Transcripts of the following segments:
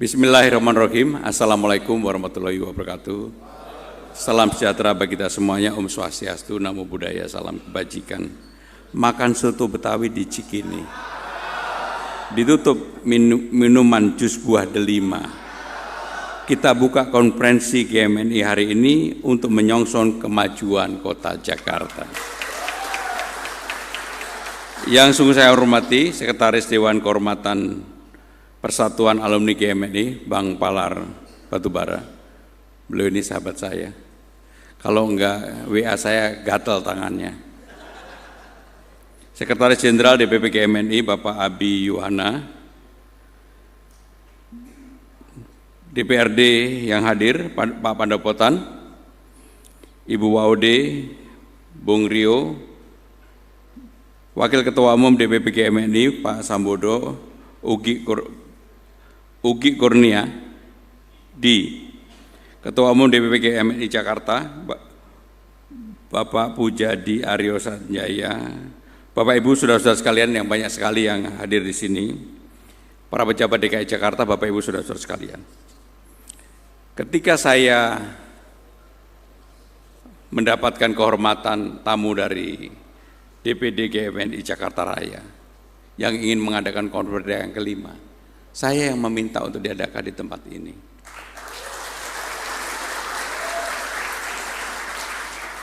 Bismillahirrahmanirrahim. Assalamualaikum warahmatullahi wabarakatuh. Salam sejahtera bagi kita semuanya. Om Swastiastu, Namo Buddhaya, salam kebajikan. Makan soto Betawi di Cikini. Ditutup minuman jus buah delima. Kita buka konferensi GMNI hari ini untuk menyongsong kemajuan kota Jakarta. Yang sungguh saya hormati Sekretaris Dewan Kehormatan Persatuan Alumni GMNI, Bang Palar Batubara. Beliau ini sahabat saya. Kalau enggak WA saya gatal tangannya. Sekretaris Jenderal DPP GMNI, Bapak Abi Yuhana. DPRD yang hadir, Pak Pandapotan, Ibu Waude, Bung Rio, Wakil Ketua Umum DPP GMNI, Pak Sambodo, Ugi Kurnia, Ketua Umum DPP GMNI Jakarta, Bapak Pujadi Aryo Sanjaya, Bapak Ibu saudara-saudara sekalian yang banyak sekali yang hadir di sini, para pejabat DKI Jakarta, Bapak Ibu saudara-saudara sekalian. Ketika saya mendapatkan kehormatan tamu dari DPD GMNI Jakarta Raya yang ingin mengadakan konferensi yang kelima, saya yang meminta untuk diadakan di tempat ini.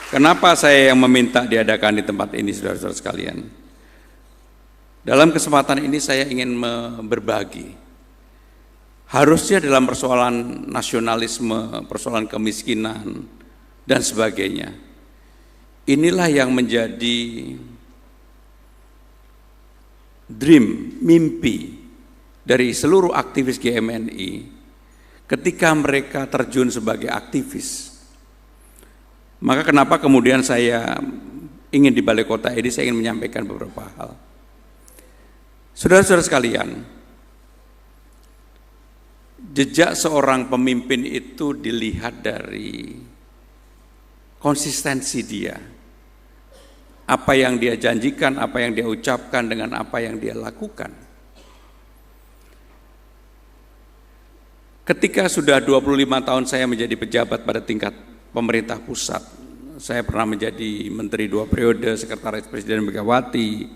Kenapa saya yang meminta diadakan di tempat ini, saudara-saudara sekalian? Dalam kesempatan ini saya ingin berbagi. Harusnya dalam persoalan nasionalisme, persoalan kemiskinan, dan sebagainya. Inilah yang menjadi dream, mimpi dari seluruh aktivis GMNI ketika mereka terjun sebagai aktivis. Maka kenapa kemudian saya ingin di Balai Kota ini, saya ingin menyampaikan beberapa hal. Saudara-saudara sekalian, jejak seorang pemimpin itu dilihat dari konsistensi dia. Apa yang dia janjikan, apa yang dia ucapkan dengan apa yang dia lakukan. Ketika sudah 25 tahun saya menjadi pejabat pada tingkat pemerintah pusat, saya pernah menjadi menteri 2 periode, sekretaris Presiden Megawati,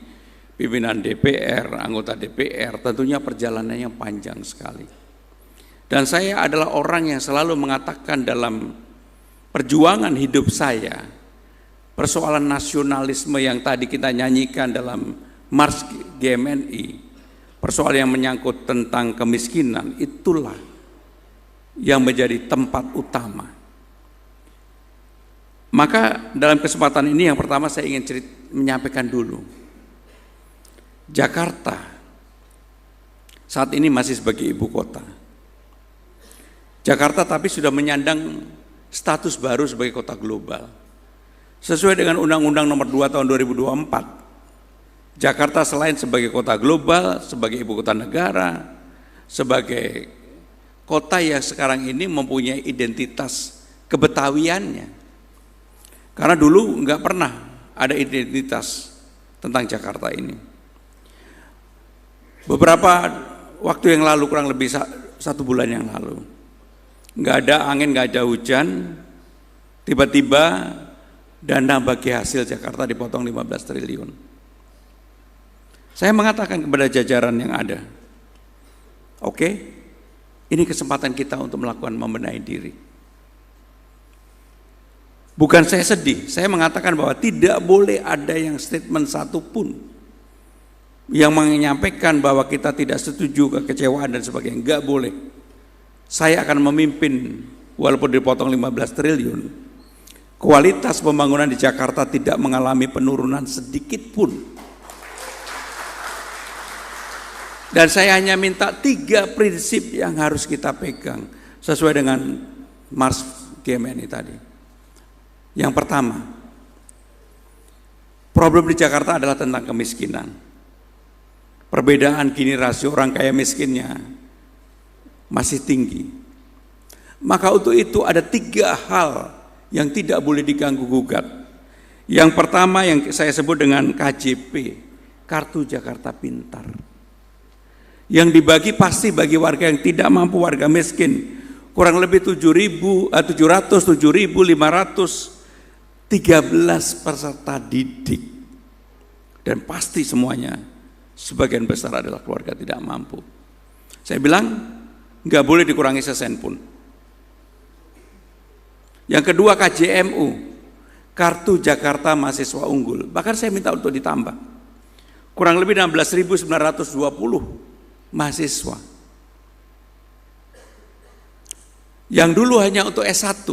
pimpinan DPR, anggota DPR, tentunya perjalanannya panjang sekali. Dan saya adalah orang yang selalu mengatakan dalam perjuangan hidup saya, persoalan nasionalisme yang tadi kita nyanyikan dalam Mars GMNI, persoalan yang menyangkut tentang kemiskinan, itulah yang menjadi tempat utama. Maka dalam kesempatan ini yang pertama saya ingin menyampaikan dulu, Jakarta saat ini masih sebagai ibu kota. Jakarta tapi sudah menyandang status baru sebagai kota global. Sesuai dengan Undang-Undang Nomor 2 Tahun 2024, Jakarta selain sebagai kota global, sebagai ibu kota negara, sebagai kota yang sekarang ini mempunyai identitas kebetawiannya. Karena dulu nggak pernah ada identitas tentang Jakarta ini. Beberapa waktu yang lalu, kurang lebih 1 bulan yang lalu, nggak ada angin, nggak ada hujan, tiba-tiba dana bagi hasil Jakarta dipotong 15 triliun. Saya mengatakan kepada jajaran yang ada, oke, ini kesempatan kita untuk melakukan membenahi diri. Bukan saya sedih, saya mengatakan bahwa tidak boleh ada yang statement satupun yang menyampaikan bahwa kita tidak setuju, kekecewaan dan sebagainya, nggak boleh. Saya akan memimpin walaupun dipotong 15 triliun. Kualitas pembangunan di Jakarta tidak mengalami penurunan sedikit pun. Dan saya hanya minta 3 prinsip yang harus kita pegang sesuai dengan Mars GMNI tadi. Yang pertama, problem di Jakarta adalah tentang kemiskinan. Perbedaan gini rasio orang kaya miskinnya masih tinggi. Maka untuk itu ada 3 hal yang tidak boleh diganggu gugat. Yang pertama yang saya sebut dengan KJP, Kartu Jakarta Pintar. Yang dibagi pasti bagi warga yang tidak mampu, warga miskin. Kurang lebih 7.513 peserta didik. Dan pasti semuanya sebagian besar adalah keluarga tidak mampu. Saya bilang nggak boleh dikurangi sesen pun. Yang kedua, KJMU, Kartu Jakarta Mahasiswa Unggul. Bahkan saya minta untuk ditambah. Kurang lebih 16.920 mahasiswa. Yang dulu hanya untuk S1.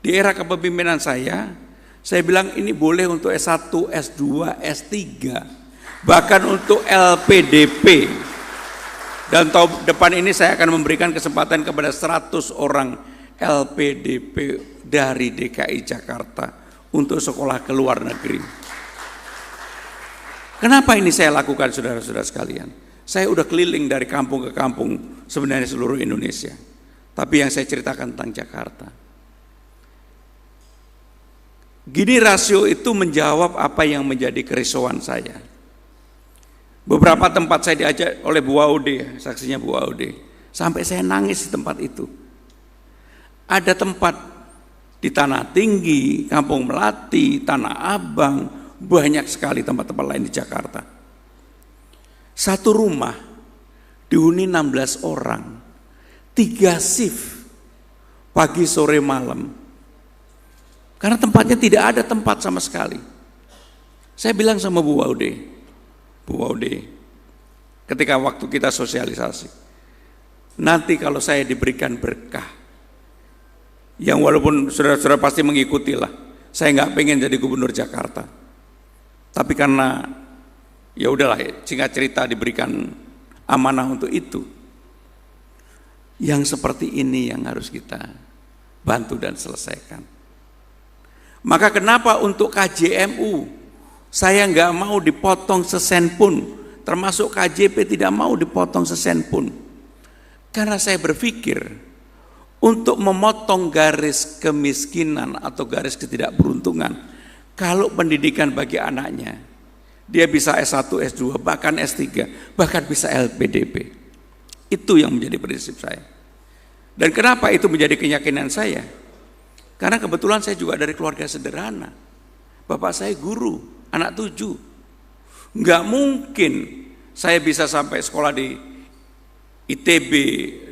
Di era kepemimpinan saya bilang ini boleh untuk S1, S2, S3. Bahkan untuk LPDP. Dan tahun depan ini saya akan memberikan kesempatan kepada 100 orang LPDP dari DKI Jakarta untuk sekolah ke luar negeri. Kenapa ini saya lakukan, saudara-saudara sekalian? Saya udah keliling dari kampung ke kampung sebenarnya seluruh Indonesia. Tapi yang saya ceritakan tentang Jakarta. Gini rasio itu menjawab apa yang menjadi kerisauan saya. Beberapa tempat saya diajak oleh Bu Aude, saksinya Bu Aude. Sampai saya nangis di tempat itu. Ada tempat di Tanah Tinggi, Kampung Melati, Tanah Abang, banyak sekali tempat-tempat lain di Jakarta. Satu rumah dihuni 16 orang, 3 shift, pagi, sore, malam. Karena tempatnya tidak ada tempat sama sekali. Saya bilang sama Bu Aude, ketika waktu kita sosialisasi, nanti kalau saya diberikan berkah, yang walaupun saudara-saudara pasti mengikuti lah, saya nggak pengen jadi gubernur Jakarta, tapi karena ya udahlah, singkat cerita diberikan amanah untuk itu. Yang seperti ini yang harus kita bantu dan selesaikan. Maka kenapa untuk KJMU saya nggak mau dipotong sesen pun, termasuk KJP tidak mau dipotong sesen pun, karena saya berpikir untuk memotong garis kemiskinan atau garis ketidakberuntungan, kalau pendidikan bagi anaknya, dia bisa S1, S2, bahkan S3, bahkan bisa LPDP. Itu yang menjadi prinsip saya. Dan kenapa itu menjadi keyakinan saya? Karena kebetulan saya juga dari keluarga sederhana. Bapak saya guru, anak 7. Nggak mungkin saya bisa sampai sekolah di ITB,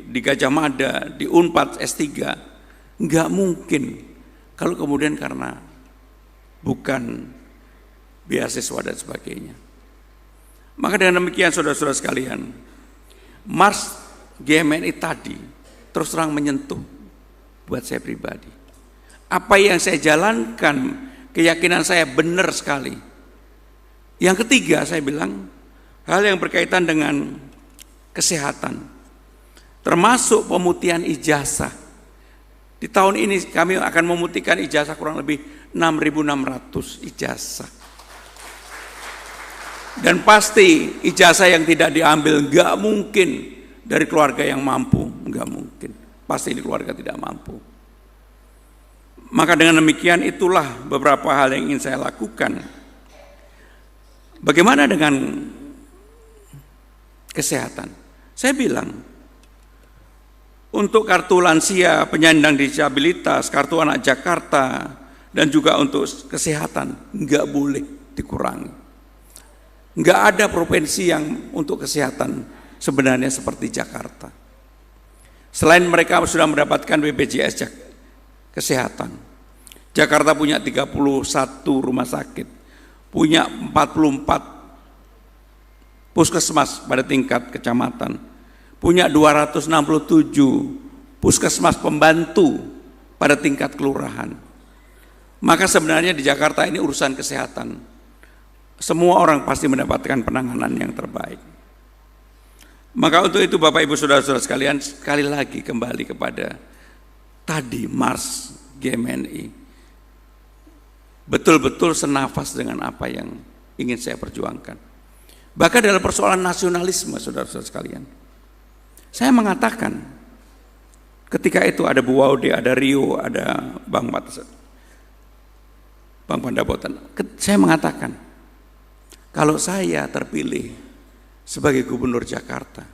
di Gajah Mada, di Unpad S3. Nggak mungkin kalau kemudian karena bukan beasiswa dan sebagainya. Maka dengan demikian saudara-saudara sekalian, Mars GMNI tadi terus terang menyentuh buat saya pribadi. Apa yang saya jalankan, keyakinan saya benar sekali. Yang ketiga saya bilang, hal yang berkaitan dengan kesehatan, termasuk pemutihan ijazah. Di tahun ini kami akan memutihkan ijazah kurang lebih 6.600 ijazah. Dan pasti ijazah yang tidak diambil nggak mungkin dari keluarga yang mampu, nggak mungkin. Pasti di keluarga tidak mampu. Maka dengan demikian itulah beberapa hal yang ingin saya lakukan. Bagaimana dengan kesehatan? Saya bilang, untuk kartu lansia, penyandang disabilitas, kartu anak Jakarta, dan juga untuk kesehatan, nggak boleh dikurangi. Nggak ada provinsi yang untuk kesehatan sebenarnya seperti Jakarta. Selain mereka sudah mendapatkan BPJS kesehatan, Jakarta punya 31 rumah sakit, punya 44 puskesmas pada tingkat kecamatan, punya 267 puskesmas pembantu pada tingkat kelurahan. Maka sebenarnya di Jakarta ini urusan kesehatan, semua orang pasti mendapatkan penanganan yang terbaik. Maka untuk itu Bapak Ibu Saudara-saudara sekalian, sekali lagi kembali kepada tadi Mars GMNI, betul-betul senafas dengan apa yang ingin saya perjuangkan. Bahkan dalam persoalan nasionalisme, saudara-saudara sekalian, saya mengatakan ketika itu ada Bu Waude, ada Rio, ada Bang Pandabotan, saya mengatakan kalau saya terpilih sebagai gubernur Jakarta,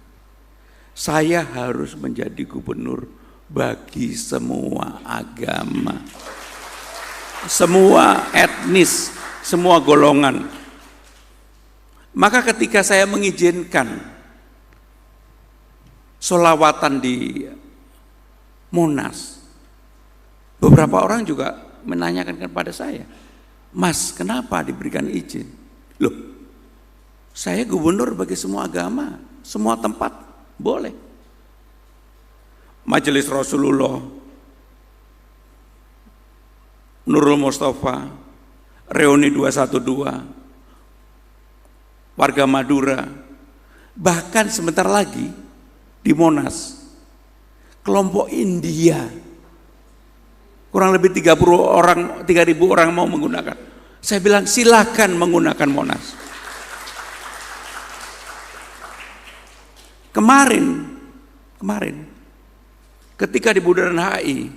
saya harus menjadi gubernur bagi semua agama, semua etnis, semua golongan. Maka ketika saya mengizinkan sholawatan di Monas, beberapa orang juga menanyakan kepada saya, Mas, kenapa diberikan izin? Loh, saya gubernur bagi semua agama, semua tempat boleh. Majelis Rasulullah, Nurul Mustafa, Reuni 212, warga Madura, bahkan sebentar lagi di Monas, kelompok India, kurang lebih 3.000 orang mau menggunakan. Saya bilang silakan menggunakan Monas. Kemarin ketika di Bundaran HI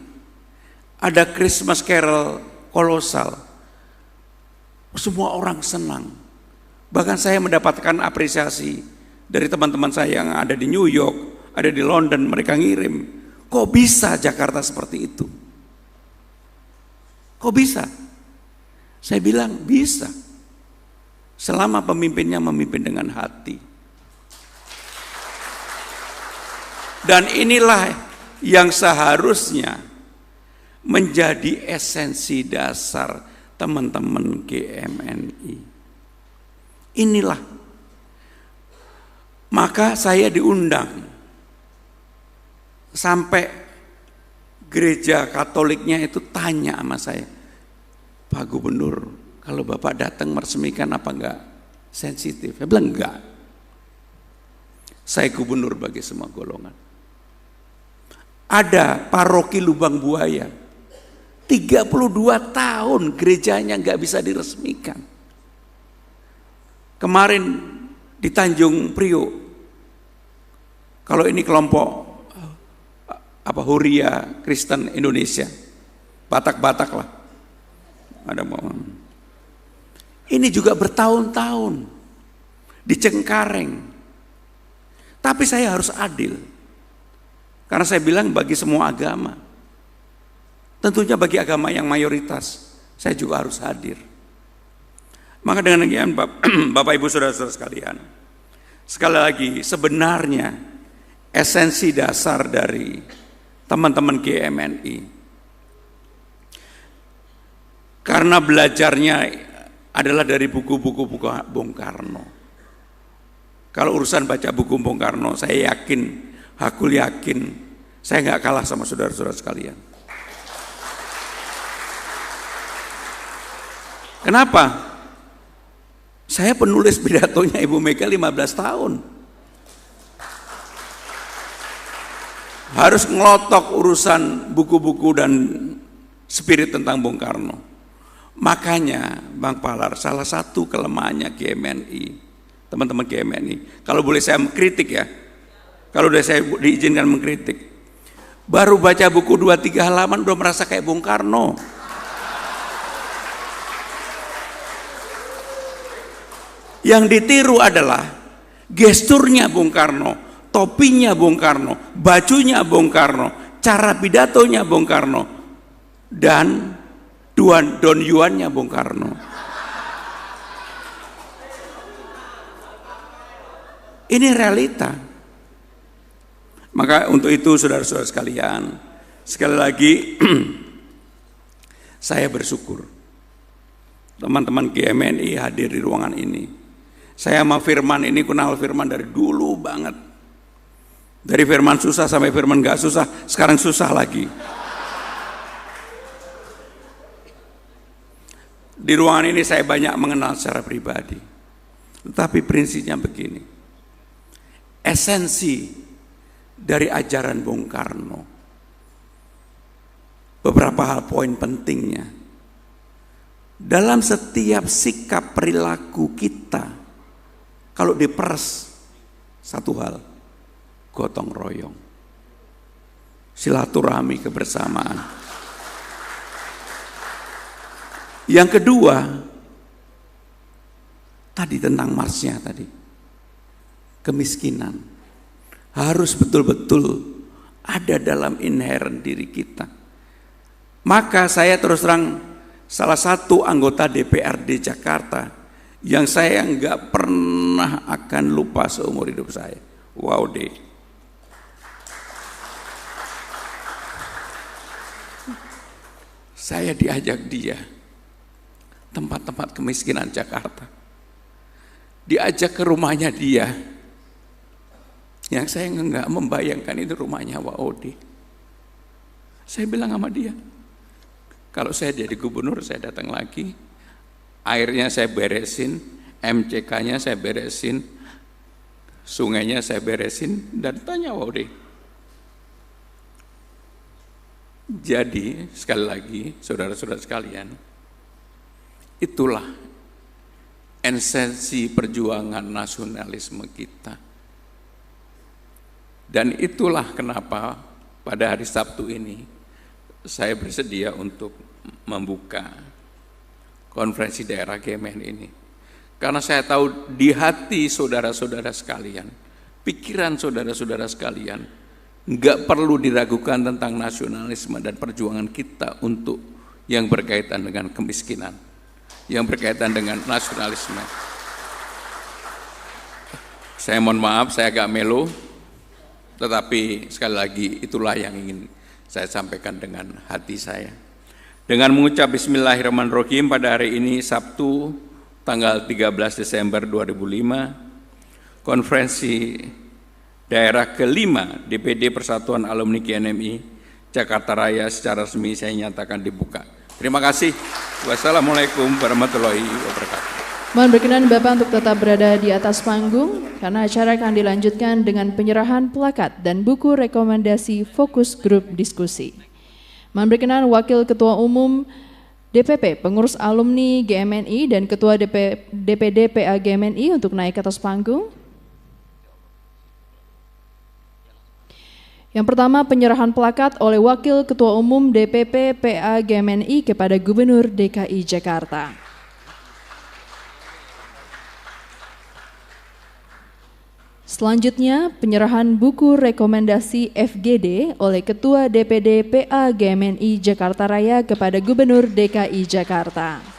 ada Christmas Carol kolosal, semua orang senang. Bahkan saya mendapatkan apresiasi dari teman-teman saya yang ada di New York, ada di London, mereka ngirim, kok bisa Jakarta seperti itu? Kok bisa? Saya bilang bisa, selama pemimpinnya memimpin dengan hati. Dan inilah yang seharusnya menjadi esensi dasar teman-teman GMNI. Inilah. Maka saya diundang sampai gereja Katoliknya itu tanya sama saya, Pak Gubernur, kalau Bapak datang meresmikan apa enggak sensitif? Saya bilang enggak. Saya gubernur bagi semua golongan. Ada paroki Lubang Buaya, 32 tahun gerejanya nggak bisa diresmikan. Kemarin di Tanjung Priok, kalau ini kelompok Huria Kristen Indonesia, Batak-Batak lah, ada ini juga bertahun-tahun di Cengkareng. Tapi saya harus adil. Karena saya bilang bagi semua agama. Tentunya bagi agama yang mayoritas, saya juga harus hadir. Maka dengan demikian Bapak Ibu Saudara-saudara sekalian, sekali lagi sebenarnya esensi dasar dari teman-teman GMNI, karena belajarnya adalah dari buku-buku Bung Karno. Kalau urusan baca buku Bung Karno, saya yakin, aku yakin, saya nggak kalah sama saudara-saudara sekalian. Kenapa? Saya penulis pidatonya Ibu Mega 15 tahun. Harus ngelotok urusan buku-buku dan spirit tentang Bung Karno. Makanya Bang Palar, salah satu kelemahannya GMNI, teman-teman GMNI, kalau boleh saya mengkritik ya, kalau udah saya diizinkan mengkritik, baru baca buku 2-3 halaman udah merasa kayak Bung Karno. Yang ditiru adalah gesturnya Bung Karno, topinya Bung Karno, bajunya Bung Karno, cara pidatonya Bung Karno, dan Don Yuannya Bung Karno. Ini realita. Maka untuk itu saudara-saudara sekalian, sekali lagi saya bersyukur teman-teman GMNI hadir di ruangan ini. Saya sama Firman ini kenal Firman dari dulu banget. Dari Firman susah sampai Firman gak susah, sekarang susah lagi. Di ruangan ini saya banyak mengenal secara pribadi. Tetapi prinsipnya begini. Esensi dari ajaran Bung Karno, beberapa hal poin pentingnya dalam setiap sikap perilaku kita. Kalau diperes satu hal, gotong royong, silaturahmi, kebersamaan. Yang kedua tadi tentang marsnya tadi, kemiskinan harus betul-betul ada dalam inherent diri kita. Maka saya terus terang salah satu anggota DPRD Jakarta yang saya nggak pernah akan lupa seumur hidup saya. Wow deh. Saya diajak dia tempat-tempat kemiskinan Jakarta. Diajak ke rumahnya dia. Yang saya nggak membayangkan itu rumahnya Waode. Saya bilang sama dia, kalau saya jadi gubernur saya datang lagi, airnya saya beresin, MCK-nya saya beresin, sungainya saya beresin, dan tanya Waode. Jadi sekali lagi saudara-saudara sekalian, itulah esensi perjuangan nasionalisme kita. Dan itulah kenapa pada hari Sabtu ini saya bersedia untuk membuka konferensi daerah GMN ini. Karena saya tahu di hati saudara-saudara sekalian, pikiran saudara-saudara sekalian, enggak perlu diragukan tentang nasionalisme dan perjuangan kita untuk yang berkaitan dengan kemiskinan, yang berkaitan dengan nasionalisme. Saya mohon maaf, saya agak melo, tetapi sekali lagi itulah yang ingin saya sampaikan dengan hati saya. Dengan mengucap Bismillahirrahmanirrahim pada hari ini Sabtu tanggal 13 Desember 2005, konferensi daerah kelima DPD Persatuan Alumni GNMI Jakarta Raya secara resmi saya nyatakan dibuka. Terima kasih. Wassalamualaikum warahmatullahi wabarakatuh. Mohon berkenan Bapak untuk tetap berada di atas panggung karena acara akan dilanjutkan dengan penyerahan plakat dan buku rekomendasi fokus grup diskusi. Mohon berkenan Wakil Ketua Umum DPP Pengurus Alumni GMNI dan Ketua DPD PA GMNI untuk naik ke atas panggung. Yang pertama penyerahan plakat oleh Wakil Ketua Umum DPP PA GMNI kepada Gubernur DKI Jakarta. Selanjutnya, penyerahan buku rekomendasi FGD oleh Ketua DPD PA GMNI Jakarta Raya kepada Gubernur DKI Jakarta.